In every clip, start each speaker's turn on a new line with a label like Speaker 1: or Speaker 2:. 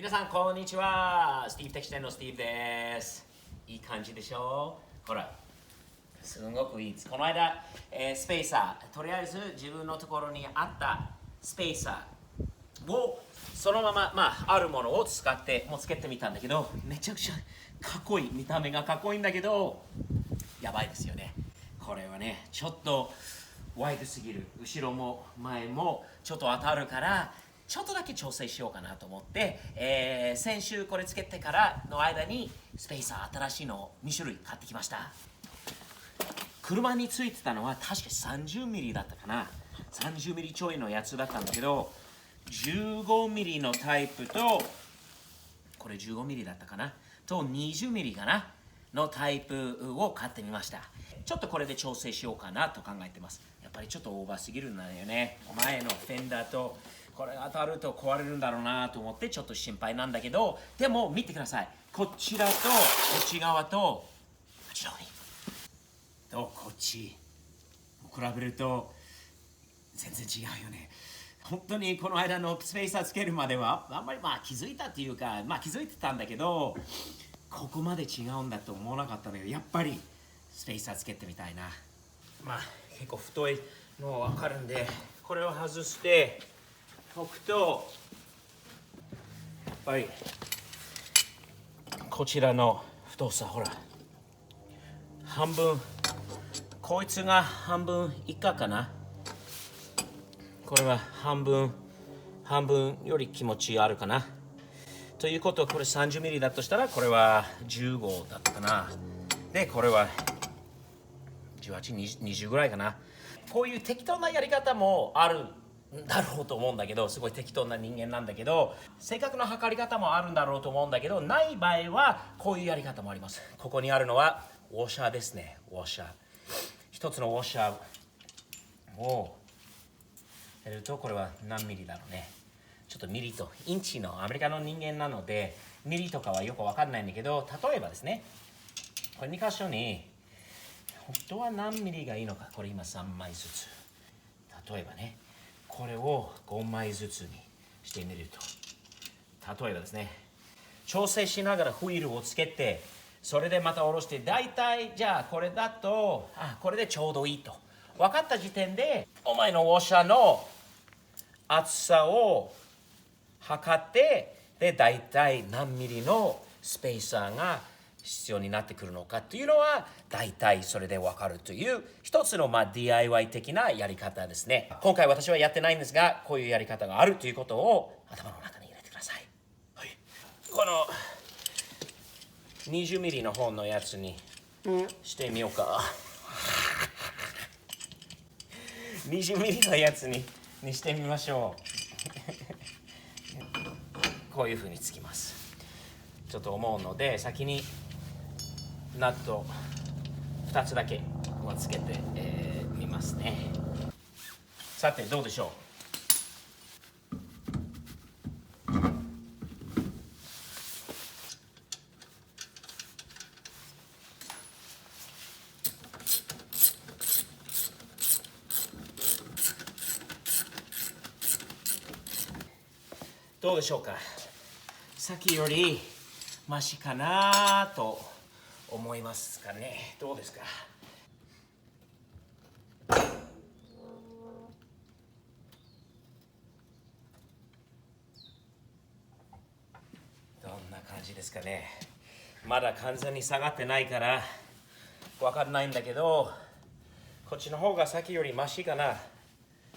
Speaker 1: 皆さんこんにちは。スティーブテキ店のスティーブです。いい感じでしょう。ほら、すごくいいです。この間、スペーサー、とりあえず自分のところにあったスペーサーをそのまま、あるものを使ってもうつけてみたんだけど、めちゃくちゃかっこいい。見た目がかっこいいんだけど、やばいですよね。これはね、ちょっとワイドすぎる。後ろも前もちょっと当たるから、ちょっとだけ調整しようかなと思って、先週これつけてからの間にスペーサー新しいのを2種類買ってきました。車についてたのは確か30ミリだったかな。30ミリちょいのやつだったんだけど、15ミリのタイプと、これ15ミリだったかなと20ミリかなのタイプを買ってみました。ちょっとこれで調整しようかなと考えてます。やっぱりちょっとオーバーすぎるんだよね。前のフェンダーとこれが当たると壊れるんだろうなと思ってちょっと心配なんだけど、でも見てください。こちらとこっち側とこっちの方にとこっち比べると全然違うよね。本当にこの間のスペーサーつけるまではあんまり気づいたっていうか、気づいてたんだけど、ここまで違うんだと思わなかったんだけど、やっぱりスペーサーつけてみたいな。結構太いの分かるんで、これを外しておくと、やっぱりこちらの太さ、ほら半分、こいつが半分以下かな。これは半分より気持ちあるかな。ということは、これ30ミリだとしたら、これは15だったかな。で、これは18、20ぐらいかな。こういう適当なやり方もあるんだろうと思うんだけど、すごい適当な人間なんだけど、正確な測り方もあるんだろうと思うんだけど、ない場合はこういうやり方もあります。ここにあるのはウォッシャーですね。ウォッシャー。一つのウォッシャーをやると、これは何ミリだろうね。ちょっとミリとインチのアメリカの人間なので、ミリとかはよくわかんないんだけど、例えばですね、これ2箇所に本当は何ミリがいいのか。これ今3枚ずつ。例えばね、これを5枚ずつにしてみると、例えばですね、調整しながらホイールをつけて、それでまた下ろして、大体じゃあこれだとこれでちょうどいいと分かった時点で、お前のウォッシャーの厚さを測って、で大体何ミリのスペーサーが必要になってくるのかっていうのは大体それで分かるという一つのDIY 的なやり方ですね。今回私はやってないんですが、こういうやり方があるということを頭の中に入れてください。はい、この20ミリの方のやつにしてみようか。20ミリのやつにしてみましょう。こういうふうにつきます。ちょっと思うので、先にナット2つだけつけてみますね。さてどうでしょう。どうでしょうか。さっきよりマシかなと思いますかね。どうですか。どんな感じですかね。まだ完全に下がってないから分かんないんだけど、こっちの方がさっきよりマシかな。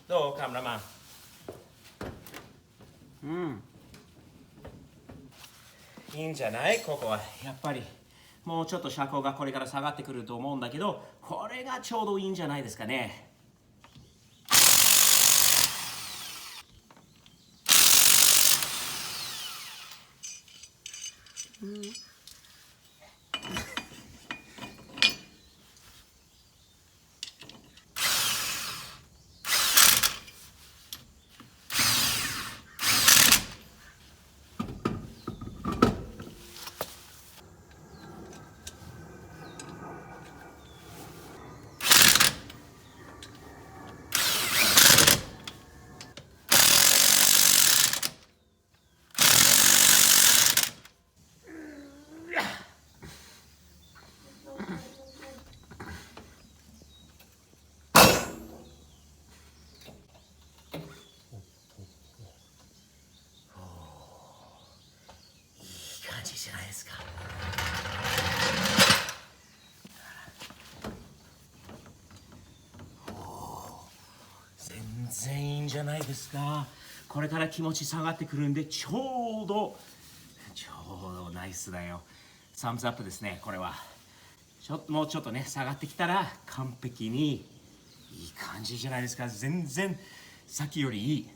Speaker 1: どう、カメラマン。いいんじゃない。ここはやっぱりもうちょっと車高がこれから下がってくると思うんだけど、これがちょうどいいんじゃないですかね。じゃないですか。全然いいんじゃないですか。これから気持ち下がってくるんでちょうどナイスだよ。サムズアップですね。これはもうちょっとね下がってきたら完璧にいい感じじゃないですか。全然さっきよりいい。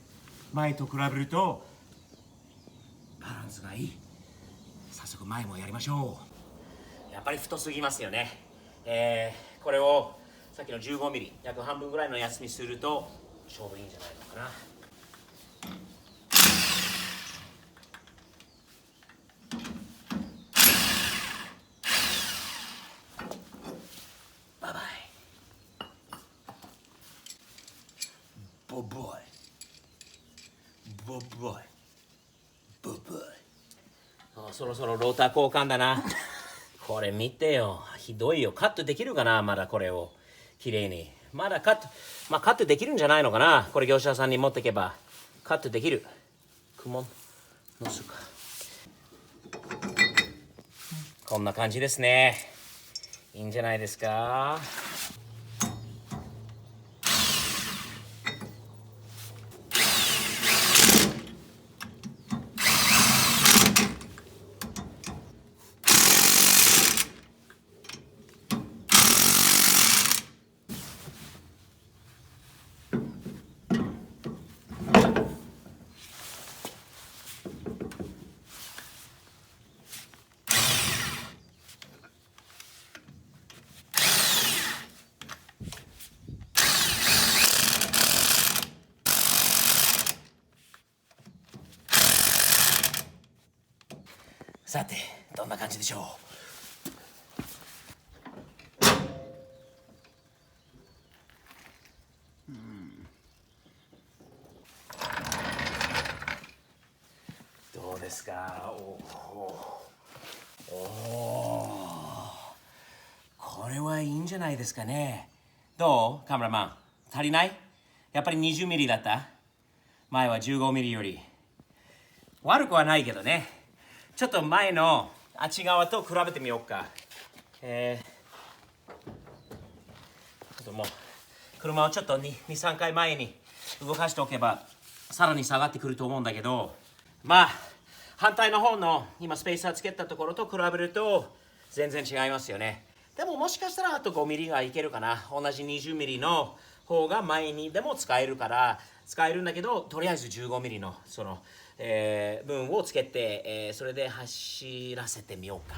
Speaker 1: 前と比べるとバランスがいい。早速前もやりましょう。やっぱり太すぎますよね。これをさっきの15ミリ約半分ぐらいのやつにするとちょうどいいんじゃないのかな。バイバイ。ボボイボボイボボイ。そろそろローター交換だな。これ見てよ、ひどいよ。カットできるかな、まだこれをきれいに。まだカット、カットできるんじゃないのかな。これ業者さんに持ってけばカットできる。雲のすか。こんな感じですね。いいんじゃないですか。さてどんな感じでしょう。どうですか。これはいいんじゃないですかね。どうカメラマン、足りない？やっぱり20ミリだった？前は15ミリより悪くはないけどね。ちょっと前のあっち側と比べてみようか。ちょっともう車をちょっと2、3回前に動かしておけばさらに下がってくると思うんだけど、反対の方の今スペーサーつけたところと比べると全然違いますよね。でももしかしたらあと5ミリがいけるかな。同じ20ミリの方が前にでも使えるんだけど、とりあえず15ミリのその、分をつけて、それで走らせてみようか。